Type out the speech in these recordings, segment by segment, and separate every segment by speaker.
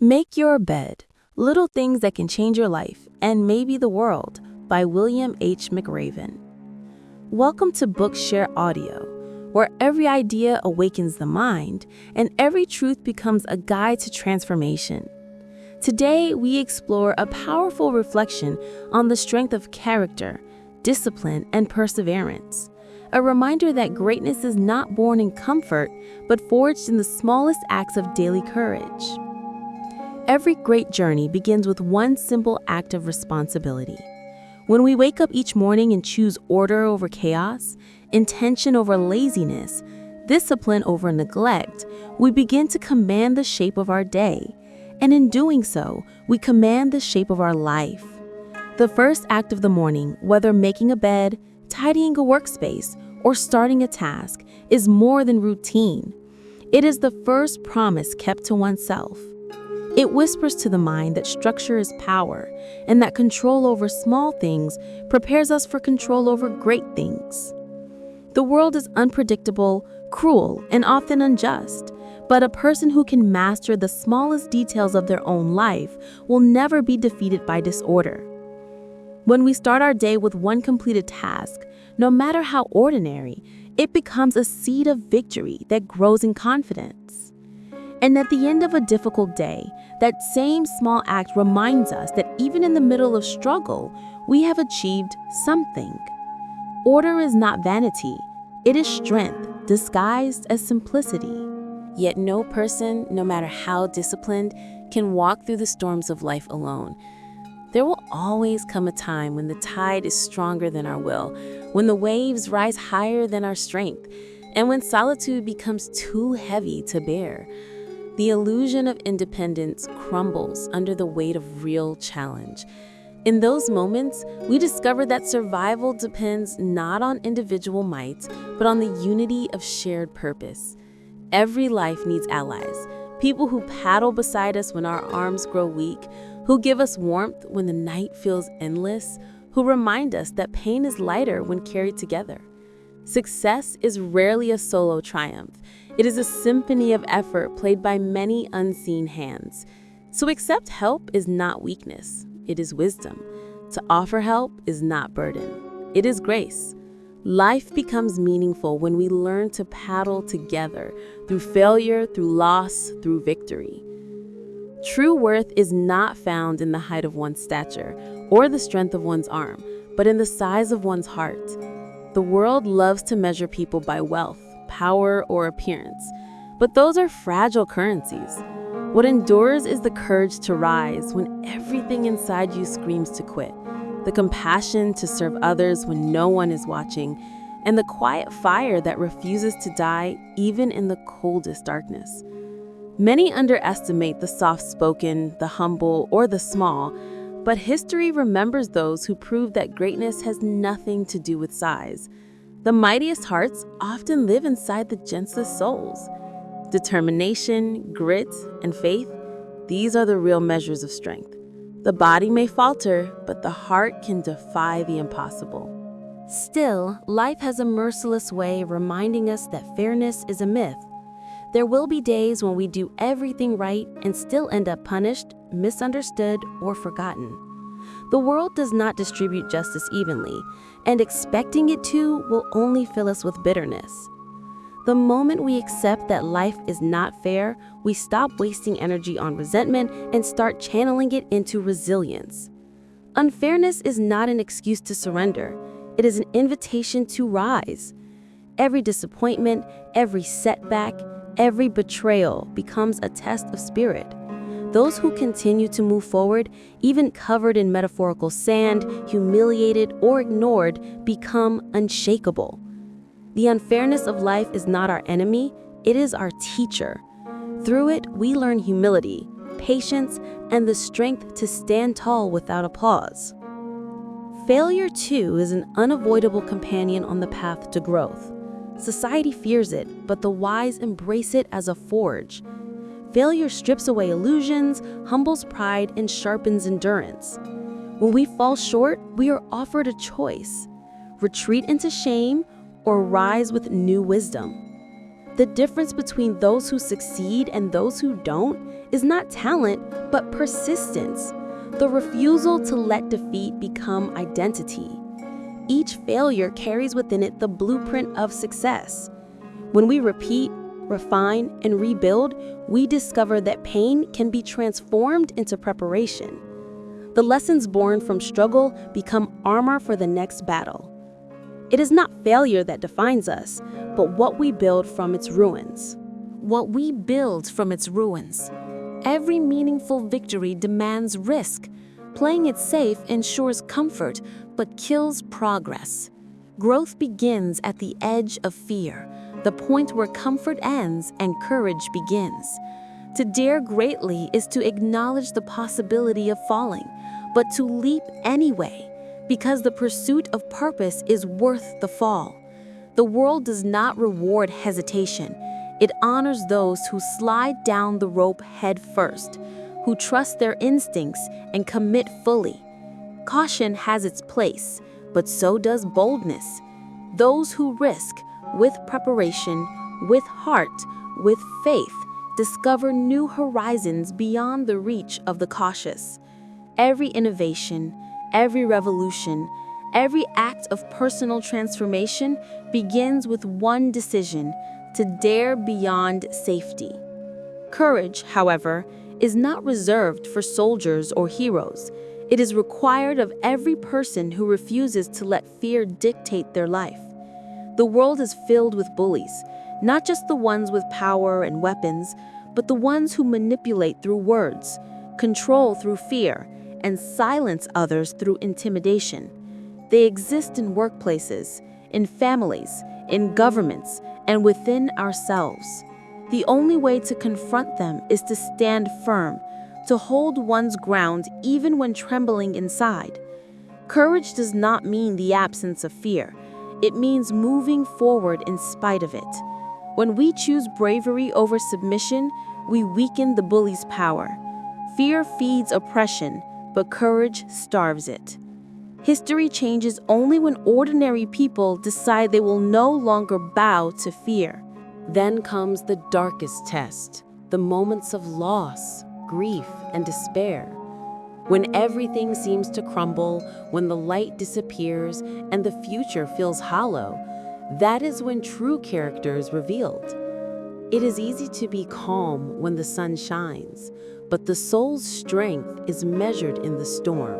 Speaker 1: Make Your Bed, Little Things That Can Change Your Life and Maybe the World by William H. McRaven. Welcome to Bookshare Audio, where every idea awakens the mind and every truth becomes a guide to transformation. Today, we explore a powerful reflection on the strength of character, discipline, and perseverance. A reminder that greatness is not born in comfort, but forged in the smallest acts of daily courage. Every great journey begins with one simple act of responsibility. When we wake up each morning and choose order over chaos, intention over laziness, discipline over neglect, we begin to command the shape of our day. And in doing so, we command the shape of our life. The first act of the morning, whether making a bed, tidying a workspace, or starting a task, is more than routine. It is the first promise kept to oneself. It whispers to the mind that structure is power, and that control over small things prepares us for control over great things. The world is unpredictable, cruel, and often unjust, but a person who can master the smallest details of their own life will never be defeated by disorder. When we start our day with one completed task, no matter how ordinary, it becomes a seed of victory that grows in confidence. And at the end of a difficult day, that same small act reminds us that even in the middle of struggle, we have achieved something. Order is not vanity, it is strength disguised as simplicity. Yet no person, no matter how disciplined, can walk through the storms of life alone. There will always come a time when the tide is stronger than our will, when the waves rise higher than our strength, and when solitude becomes too heavy to bear. The illusion of independence crumbles under the weight of real challenge. In those moments, we discover that survival depends not on individual might, but on the unity of shared purpose. Every life needs allies, people who paddle beside us when our arms grow weak, who give us warmth when the night feels endless, who remind us that pain is lighter when carried together. Success is rarely a solo triumph. It is a symphony of effort played by many unseen hands. To accept help is not weakness, it is wisdom. To offer help is not burden, it is grace. Life becomes meaningful when we learn to paddle together, through failure, through loss, through victory. True worth is not found in the height of one's stature or the strength of one's arm, but in the size of one's heart. The world loves to measure people by wealth, power, or appearance, but those are fragile currencies. What endures is the courage to rise when everything inside you screams to quit, the compassion to serve others when no one is watching, and the quiet fire that refuses to die even in the coldest darkness. Many underestimate the soft-spoken, the humble, or the small, but history remembers those who prove that greatness has nothing to do with size. The mightiest hearts often live inside the gentlest souls. Determination, grit, and faith, these are the real measures of strength. The body may falter, but the heart can defy the impossible. Still, life has a merciless way of reminding us that fairness is a myth. There will be days when we do everything right and still end up punished, misunderstood, or forgotten. The world does not distribute justice evenly, and expecting it to will only fill us with bitterness. The moment we accept that life is not fair, we stop wasting energy on resentment and start channeling it into resilience. Unfairness is not an excuse to surrender. It is an invitation to rise. Every disappointment, every setback, every betrayal becomes a test of spirit. Those who continue to move forward, even covered in metaphorical sand, humiliated, or ignored, become unshakable. The unfairness of life is not our enemy, it is our teacher. Through it, we learn humility, patience, and the strength to stand tall without applause. Failure, too, is an unavoidable companion on the path to growth. Society fears it, but the wise embrace it as a forge. Failure strips away illusions, humbles pride, and sharpens endurance. When we fall short, we are offered a choice: retreat into shame or rise with new wisdom. The difference between those who succeed and those who don't is not talent, but persistence. The refusal to let defeat become identity. Each failure carries within it the blueprint of success. When we repeat, refine, and rebuild, we discover that pain can be transformed into preparation. The lessons born from struggle become armor for the next battle. It is not failure that defines us, but what we build from its ruins.
Speaker 2: What we build from its ruins. Every meaningful victory demands risk. Playing it safe ensures comfort, but kills progress. Growth begins at the edge of fear, the point where comfort ends and courage begins. To dare greatly is to acknowledge the possibility of falling, but to leap anyway, because the pursuit of purpose is worth the fall. The world does not reward hesitation. It honors those who slide down the rope head first, who trust their instincts and commit fully. Caution has its place, but so does boldness. Those who risk, with preparation, with heart, with faith, discover new horizons beyond the reach of the cautious. Every innovation, every revolution, every act of personal transformation begins with one decision: to dare beyond safety. Courage, however, is not reserved for soldiers or heroes. It is required of every person who refuses to let fear dictate their life. The world is filled with bullies, not just the ones with power and weapons, but the ones who manipulate through words, control through fear, and silence others through intimidation. They exist in workplaces, in families, in governments, and within ourselves. The only way to confront them is to stand firm, to hold one's ground even when trembling inside. Courage does not mean the absence of fear. It means moving forward in spite of it. When we choose bravery over submission, we weaken the bully's power. Fear feeds oppression, but courage starves it. History changes only when ordinary people decide they will no longer bow to fear.
Speaker 1: Then comes the darkest test, the moments of loss, grief, and despair. When everything seems to crumble, when the light disappears and the future feels hollow, that is when true character is revealed. It is easy to be calm when the sun shines, but the soul's strength is measured in the storm.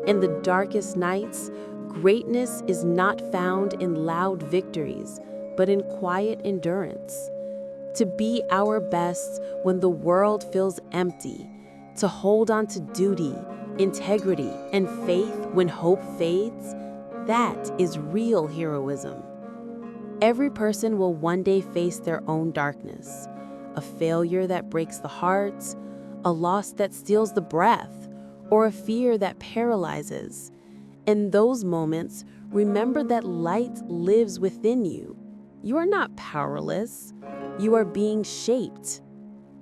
Speaker 1: In the darkest nights, greatness is not found in loud victories, but in quiet endurance. To be our best when the world feels empty, to hold on to duty, integrity, and faith when hope fades, that is real heroism. Every person will one day face their own darkness, a failure that breaks the heart, a loss that steals the breath, or a fear that paralyzes. In those moments, remember that light lives within you. You are not powerless. You are being shaped.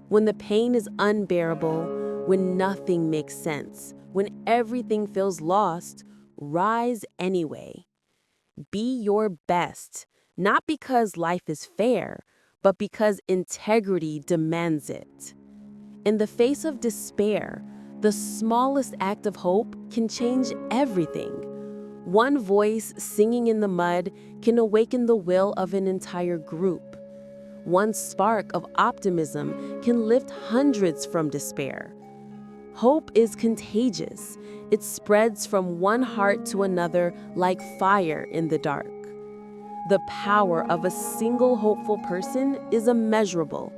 Speaker 1: When the pain is unbearable, when nothing makes sense, when everything feels lost, rise anyway. Be your best, not because life is fair, but because integrity demands it. In the face of despair, the smallest act of hope can change everything. One voice singing in the mud can awaken the will of an entire group. One spark of optimism can lift hundreds from despair. Hope is contagious. It spreads from one heart to another like fire in the dark. The power of a single hopeful person is immeasurable.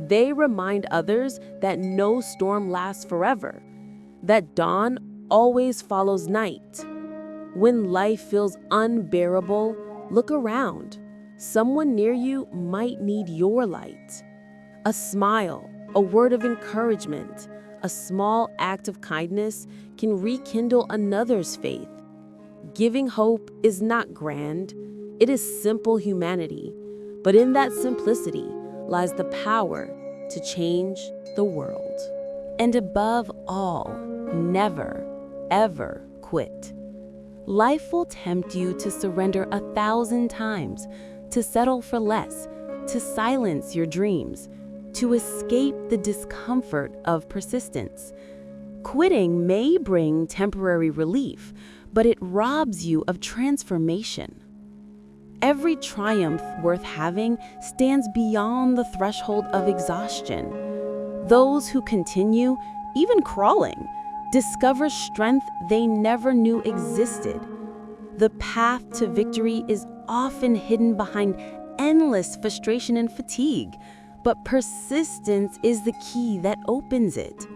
Speaker 1: They remind others that no storm lasts forever, that dawn always follows night. When life feels unbearable, look around. Someone near you might need your light. A smile, a word of encouragement, a small act of kindness can rekindle another's faith. Giving hope is not grand, it is simple humanity, but in that simplicity lies the power to change the world. And above all, never, ever quit. Life will tempt you to surrender 1,000 times, to settle for less, to silence your dreams, to escape the discomfort of persistence. Quitting may bring temporary relief, but it robs you of transformation. Every triumph worth having stands beyond the threshold of exhaustion. Those who continue, even crawling, discover strength they never knew existed. The path to victory is often hidden behind endless frustration and fatigue, but persistence is the key that opens it.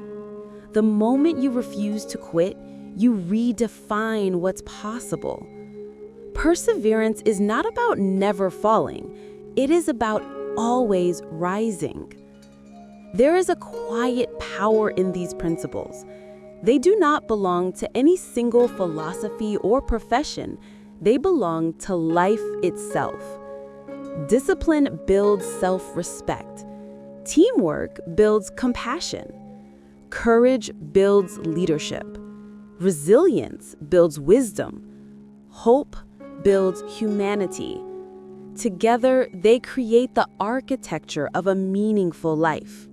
Speaker 1: The moment you refuse to quit, you redefine what's possible. Perseverance is not about never falling. It is about always rising. There is a quiet power in these principles. They do not belong to any single philosophy or profession. They belong to life itself. Discipline builds self-respect. Teamwork builds compassion. Courage builds leadership. Resilience builds wisdom. Hope builds humanity. Together, they create the architecture of a meaningful life.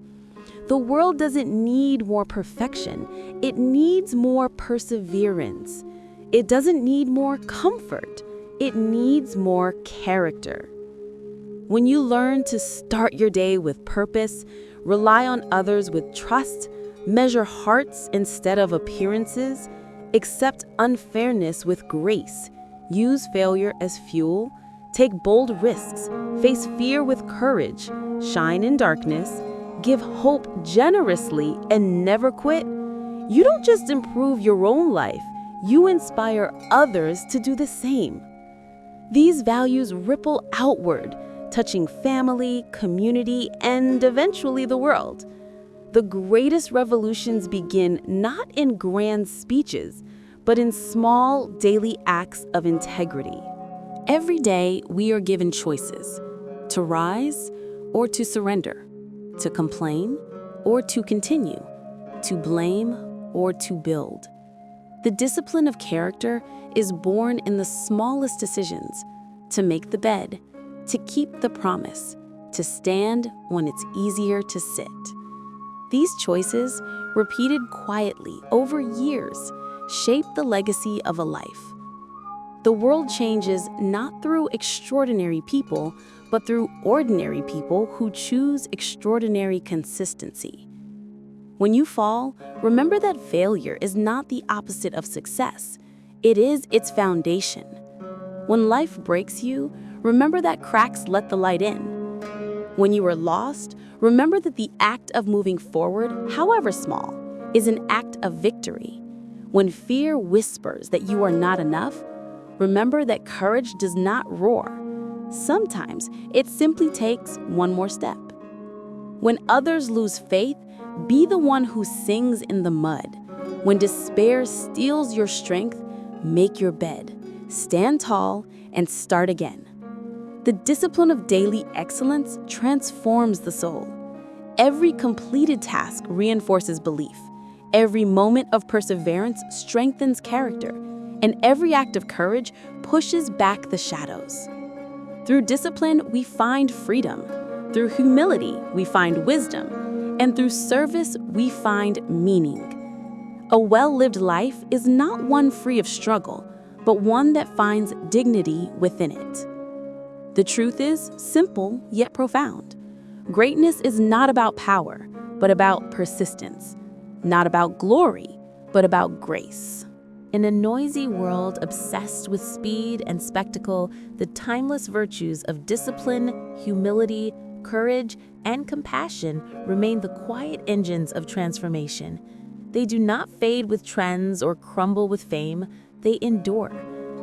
Speaker 1: The world doesn't need more perfection. It needs more perseverance. It doesn't need more comfort. It needs more character. When you learn to start your day with purpose, rely on others with trust, measure hearts instead of appearances, accept unfairness with grace, use failure as fuel, take bold risks, face fear with courage, shine in darkness, give hope generously, and never quit, you don't just improve your own life, you inspire others to do the same. These values ripple outward, touching family, community, and eventually the world. The greatest revolutions begin not in grand speeches, but in small daily acts of integrity. Every day, we are given choices: to rise or to surrender, to complain or to continue, to blame or to build. The discipline of character is born in the smallest decisions: to make the bed, to keep the promise, to stand when it's easier to sit. These choices, repeated quietly over years, shape the legacy of a life. The world changes not through extraordinary people, but through ordinary people who choose extraordinary consistency. When you fall, remember that failure is not the opposite of success. It is its foundation. When life breaks you, remember that cracks let the light in. When you are lost, remember that the act of moving forward, however small, is an act of victory. When fear whispers that you are not enough, remember that courage does not roar. Sometimes it simply takes one more step. When others lose faith, be the one who sings in the mud. When despair steals your strength, make your bed, stand tall, and start again. The discipline of daily excellence transforms the soul. Every completed task reinforces belief. Every moment of perseverance strengthens character, and every act of courage pushes back the shadows. Through discipline, we find freedom. Through humility, we find wisdom. And through service, we find meaning. A well-lived life is not one free of struggle, but one that finds dignity within it. The truth is simple yet profound. Greatness is not about power, but about persistence. Not about glory, but about grace. In a noisy world obsessed with speed and spectacle, the timeless virtues of discipline, humility, courage, and compassion remain the quiet engines of transformation. They do not fade with trends or crumble with fame. They endure.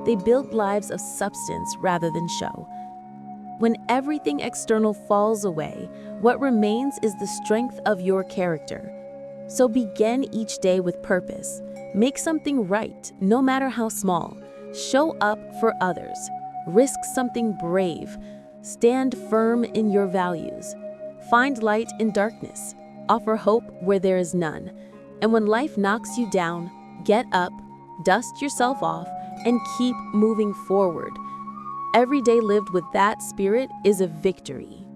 Speaker 1: They build lives of substance rather than show. When everything external falls away, what remains is the strength of your character. So begin each day with purpose. Make something right, no matter how small. Show up for others. Risk something brave. Stand firm in your values. Find light in darkness. Offer hope where there is none. And when life knocks you down, get up, dust yourself off, and keep moving forward. Every day lived with that spirit is a victory.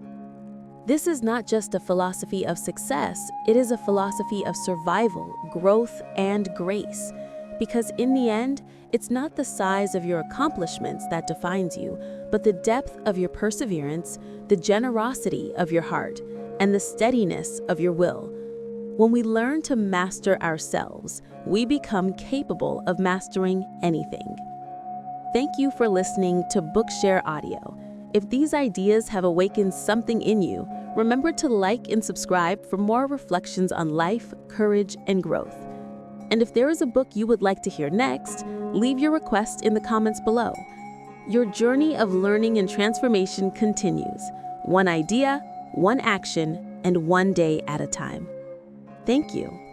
Speaker 1: This is not just a philosophy of success, it is a philosophy of survival, growth, and grace. Because in the end, it's not the size of your accomplishments that defines you, but the depth of your perseverance, the generosity of your heart, and the steadiness of your will. When we learn to master ourselves, we become capable of mastering anything. Thank you for listening to Bookshare Audio. If these ideas have awakened something in you, remember to like and subscribe for more reflections on life, courage, and growth. And if there is a book you would like to hear next, leave your request in the comments below. Your journey of learning and transformation continues, one idea, one action, and one day at a time. Thank you.